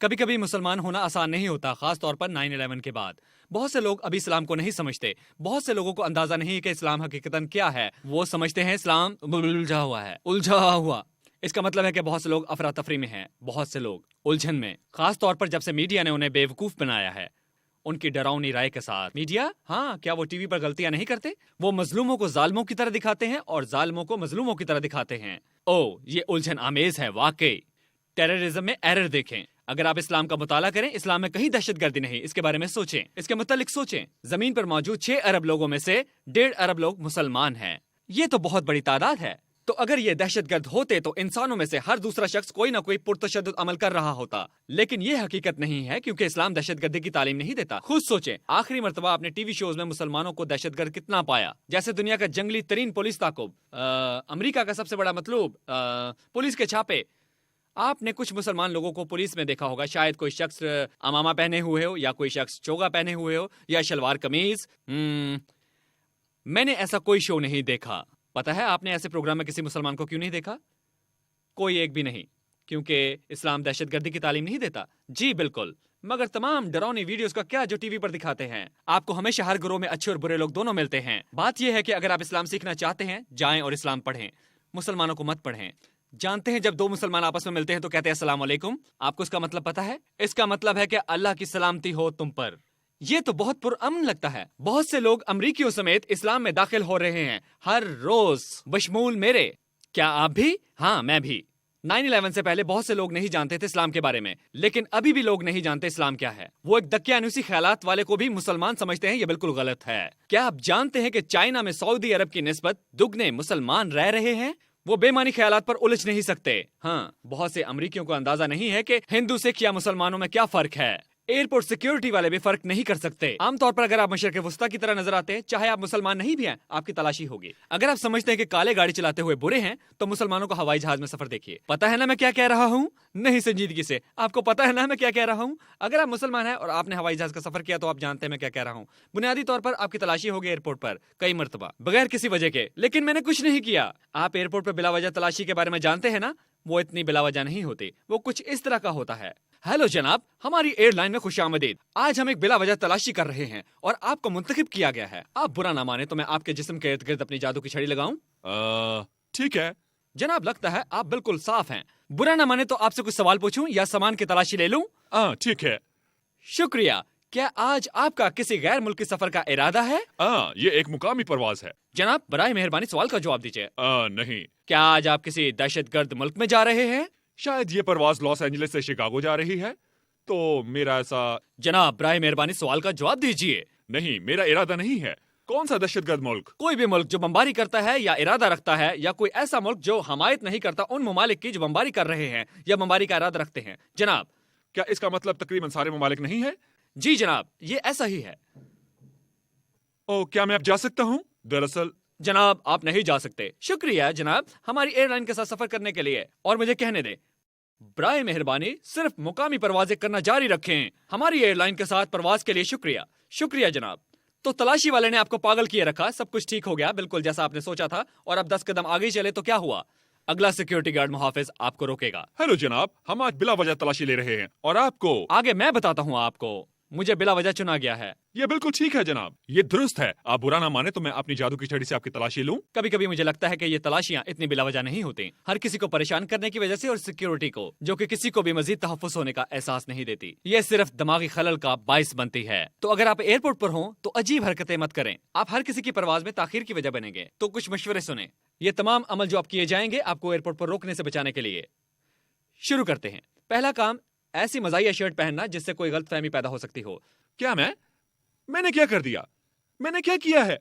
کبھی کبھی مسلمان ہونا آسان نہیں ہوتا، خاص طور پر 9/11 کے بعد۔ بہت سے لوگ ابھی اسلام کو نہیں سمجھتے، بہت سے لوگوں کو اندازہ نہیں کہ اسلام حقیقتاً کیا ہے۔ وہ سمجھتے ہیں اسلام الجھا ہوا۔ اس کا مطلب ہے کہ بہت سے لوگ افراتفری میں ہیں، بہت سے لوگ الجھن میں، خاص طور پر جب سے میڈیا نے انہیں بیوقوف بنایا ہے ان کی ڈراؤنی رائے کے ساتھ۔ میڈیا، ہاں، کیا وہ ٹی وی پر غلطیاں نہیں کرتے؟ وہ مظلوموں کو ظالموں کی طرح دکھاتے ہیں اور ظالموں کو مظلوموں کی طرح دکھاتے ہیں۔ یہ الجھن آمیز ہے واقعی۔ ٹیررزم میں ایرر دیکھیں۔ اگر آپ اسلام کا مطالعہ کریں، اسلام میں کہیں دہشت گردی نہیں، اس کے بارے میں سوچیں، اس کے متعلق سوچیں۔ زمین پر موجود 6 ارب لوگوں میں سے 1.5 ارب لوگ مسلمان ہیں، یہ تو بہت بڑی تعداد ہے۔ تو اگر یہ دہشت گرد ہوتے تو انسانوں میں سے ہر دوسرا شخص کوئی نہ کوئی پرتشدد عمل کر رہا ہوتا، لیکن یہ حقیقت نہیں ہے کیونکہ اسلام دہشت گردی کی تعلیم نہیں دیتا۔ خود سوچیں، آخری مرتبہ آپ نے ٹی وی شوز میں مسلمانوں کو دہشت گرد کتنا پایا؟ جیسے دنیا کا جنگلی ترین پولیس تعاقب، امریکہ کا سب سے بڑا مطلوب، پولیس کے چھاپے۔ آپ نے کچھ مسلمان لوگوں کو پولیس میں دیکھا ہوگا، شاید کوئی شخص امامہ پہنے ہوئے ہو، یا کوئی شخص چوگا پہنے ہوئے ہو، یا شلوار قمیض۔ میں نے ایسا کوئی شو نہیں دیکھا۔ پتا ہے آپ نے ایسے پروگرام میں کسی مسلمان کو کیوں نہیں دیکھا؟ کوئی ایک بھی نہیں، کیونکہ اسلام دہشت گردی کی تعلیم نہیں دیتا۔ جی بالکل، مگر تمام ڈراؤنی ویڈیوز کا کیا جو ٹی وی پر دکھاتے ہیں؟ آپ کو ہمیشہ ہر گروہ میں اچھے اور برے لوگ دونوں ملتے ہیں۔ بات یہ ہے کہ اگر آپ اسلام سیکھنا چاہتے ہیں، جائیں اور اسلام پڑھیں، مسلمانوں کو مت پڑھیں۔ جانتے ہیں جب 2 مسلمان آپس میں ملتے ہیں تو کہتے ہیں السلام علیکم؟ آپ کو اس کا مطلب پتا ہے؟ اس کا مطلب ہے کہ اللہ کی سلامتی ہو تم پر۔ یہ تو بہت پرامن لگتا ہے۔ بہت سے لوگ امریکیوں سمیت اسلام میں داخل ہو رہے ہیں ہر روز، بشمول میرے۔ کیا آپ بھی؟ ہاں، میں بھی۔ 9/11 سے پہلے بہت سے لوگ نہیں جانتے تھے اسلام کے بارے میں، لیکن ابھی بھی لوگ نہیں جانتے اسلام کیا ہے۔ وہ ایک دقیانوسی خیالات والے کو بھی مسلمان سمجھتے ہیں، یہ بالکل غلط ہے۔ کیا آپ جانتے ہیں کہ چائنا میں سعودی عرب کی نسبت دگنے مسلمان رہ رہے ہیں؟ وہ بے معنی خیالات پر الجھ نہیں سکتے۔ ہاں، بہت سے امریکیوں کو اندازہ نہیں ہے کہ ہندو سکھ یا مسلمانوں میں کیا فرق ہے۔ ایئرپورٹ سیکیورٹی والے بھی فرق نہیں کر سکتے۔ عام طور پر اگر آپ مشرق وسطیٰ کی طرح نظر آتے ہیں، چاہے آپ مسلمان نہیں بھی ہیں، آپ کی تلاشی ہوگی۔ اگر آپ سمجھتے ہیں کہ کالے گاڑی چلاتے ہوئے برے ہیں، تو مسلمانوں کو ہوائی جہاز میں سفر دیکھیے۔ پتہ ہے نا میں کیا کہہ رہا ہوں؟ نہیں سنجیدگی سے، آپ کو پتہ ہے نا میں کیا کہہ رہا ہوں؟ اگر آپ مسلمان ہیں اور آپ نے ہوائی جہاز کا سفر کیا تو آپ جانتے ہیں میں کیا کہہ رہا ہوں۔ بنیادی طور پر آپ کی تلاشی ہوگی ایئرپورٹ پر کئی مرتبہ بغیر کسی وجہ کے، لیکن میں نے کچھ نہیں کیا۔ آپ ایئرپورٹ پر بلا وجہ تلاشی کے بارے میں جانتے ہیں نا؟ وہ اتنی بلا وجہ نہیں ہوتی، وہ کچھ اس طرح کا ہوتا ہے۔ ہیلو جناب، ہماری ایئر لائن میں خوش آمدید۔ آج ہم ایک بلا وجہ تلاشی کر رہے ہیں اور آپ کو منتخب کیا گیا ہے۔ آپ برا نہ مانے تو میں آپ کے جسم کے ارد گرد اپنی جادو کی چھڑی لگاؤں؟ ٹھیک ہے جناب، لگتا ہے آپ بالکل صاف ہیں۔ برا نہ مانے تو آپ سے کچھ سوال پوچھوں یا سامان کی تلاشی لے لوں؟ ٹھیک ہے۔ شکریہ۔ کیا آج آپ کا کسی غیر ملکی سفر کا ارادہ ہے؟ یہ ایک مقامی پرواز ہے۔ جناب، برائے مہربانی سوال کا جواب دیجیے۔ نہیں۔ کیا آج آپ کسی دہشت گرد ملک میں جا رہے ہیں؟ شاید یہ پرواز لاس اینجلس سے شکاگو جا رہی ہے، تو میرا ایسا… جناب، برائے مہربانی سوال کا جواب دیجیے۔ نہیں، میرا ارادہ نہیں ہے۔ کون سا دہشت گرد ملک؟ کوئی بھی ملک جو بمباری کرتا ہے یا ارادہ رکھتا ہے، یا کوئی ایسا ملک جو حمایت نہیں کرتا ان ممالک کی جو بمباری کر رہے ہیں یا بمباری کا ارادہ رکھتے ہیں۔ جناب، کیا اس کا مطلب تقریباً سارے ممالک نہیں ہے؟ جی جناب، یہ ایسا ہی ہے۔ کیا میں اب جا سکتا ہوں؟ دراصل… جناب، آپ نہیں جا سکتے۔ شکریہ جناب، ہماری ایئر لائن کے ساتھ سفر کرنے کے لیے۔ اور مجھے کہنے دیں، برائے مہربانی صرف مقامی پروازیں کرنا جاری رکھیں۔ ہماری ایئر لائن کے ساتھ پرواز کے لیے شکریہ۔ شکریہ جناب۔ تو تلاشی والے نے آپ کو پاگل کیے رکھا، سب کچھ ٹھیک ہو گیا بالکل جیسا آپ نے سوچا تھا، اور اب 10 قدم آگے چلے تو کیا ہوا؟ اگلا سیکیورٹی گارڈ محافظ آپ کو روکے گا۔ ہیلو جناب، ہم آج بلا وجہ تلاشی لے رہے ہیں اور آپ کو… آگے میں بتاتا ہوں آپ کو، مجھے بلا وجہ چنا گیا ہے۔ یہ بالکل ٹھیک ہے جناب، یہ درست ہے۔ آپ برا نہ مانے تو میں اپنی جادو کی چھڑی سے آپ کی تلاشی لوں؟ کبھی کبھی مجھے لگتا ہے کہ یہ تلاشیاں اتنی بلا وجہ نہیں ہوتی، ہر کسی کو پریشان کرنے کی وجہ سے، اور سیکیورٹی کو جو کہ کسی کو بھی مزید تحفظ ہونے کا احساس نہیں دیتی، یہ صرف دماغی خلل کا باعث بنتی ہے۔ تو اگر آپ ایئرپورٹ پر ہوں تو عجیب حرکتیں مت کریں۔ آپ ہر کسی کی پرواز میں تاخیر کی وجہ بنیں گے، تو کچھ مشورے سنیں۔ یہ تمام عمل جو آپ کیے جائیں گے آپ کو ایئرپورٹ پر روکنے سے بچانے کے لیے۔ شروع کرتے ہیں۔ پہلا کام، ایسی مزاحیہ شرٹ پہننا جس سے کوئی غلط فہمی پیدا ہو سکتی ہو۔ کیا میں نے کیا کر دیا؟ میں نے کیا کیا ہے؟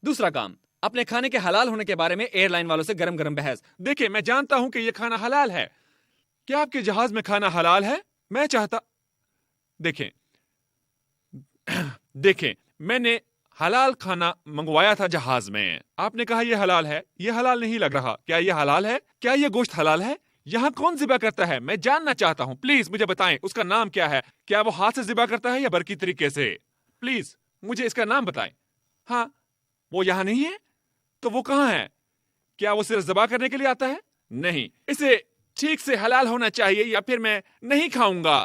دوسرا کام، اپنے کھانے کے حلال ہونے کے بارے میں ایئر لائن والوں سے گرم گرم بحث۔ دیکھیں، میں جانتا ہوں کہ یہ کھانا حلال ہے۔ کیا آپ کے جہاز میں کھانا حلال ہے؟ میں چاہتا… دیکھیں، میں نے حلال کھانا منگوایا تھا جہاز میں۔ آپ نے کہا یہ حلال ہے، یہ حلال نہیں لگ رہا۔ کیا یہ حلال ہے؟ کیا یہ گوشت حلال ہے؟ یہاں کون ذبح کرتا ہے؟ میں جاننا چاہتا ہوں، پلیز مجھے بتائیں اس کا نام کیا ہے۔ کیا وہ ہاتھ سے ذبح کرتا ہے یا برقی طریقے سے؟ پلیز مجھے اس کا نام بتائیں۔ ہاں، وہ یہاں نہیں ہے تو وہ کہاں ہے؟ کیا وہ صرف ذبح کرنے کے لیے آتا ہے؟ نہیں، اسے ٹھیک سے حلال ہونا چاہیے یا پھر میں نہیں کھاؤں گا۔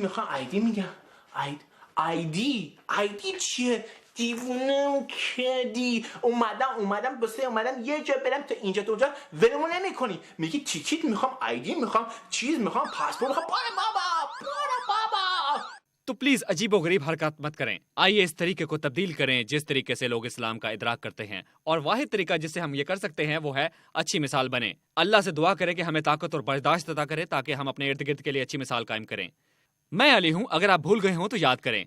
میخوام آیدی میگم آیدی چیه دیوونم کردی اومدم بسه اومدم یه جا برم تا اینجا تا اونجا ولمون نمیکنی میگی تیکیت میخوام آیدی میخوام چیز میخوام پاسپورت میخوام برو بابا تو پلیز عجیب و غریب حرکات مت کریں. آئیے اس طریقے کو تبدیل کریں جس طریقے سے لوگ اسلام کا ادراک کرتے ہیں، اور واحد طریقہ جس سے ہم یہ کر سکتے ہیں وہ ہے اچھی مثال بنیں. اللہ سے دعا کریں کہ ہمیں طاقت اور برداشت عطا کرے تاکہ ہم اپنے ارد گرد کے لیے اچھی مثال قائم کریں. میں علی ہوں، اگر آپ بھول گئے ہوں تو یاد کریں.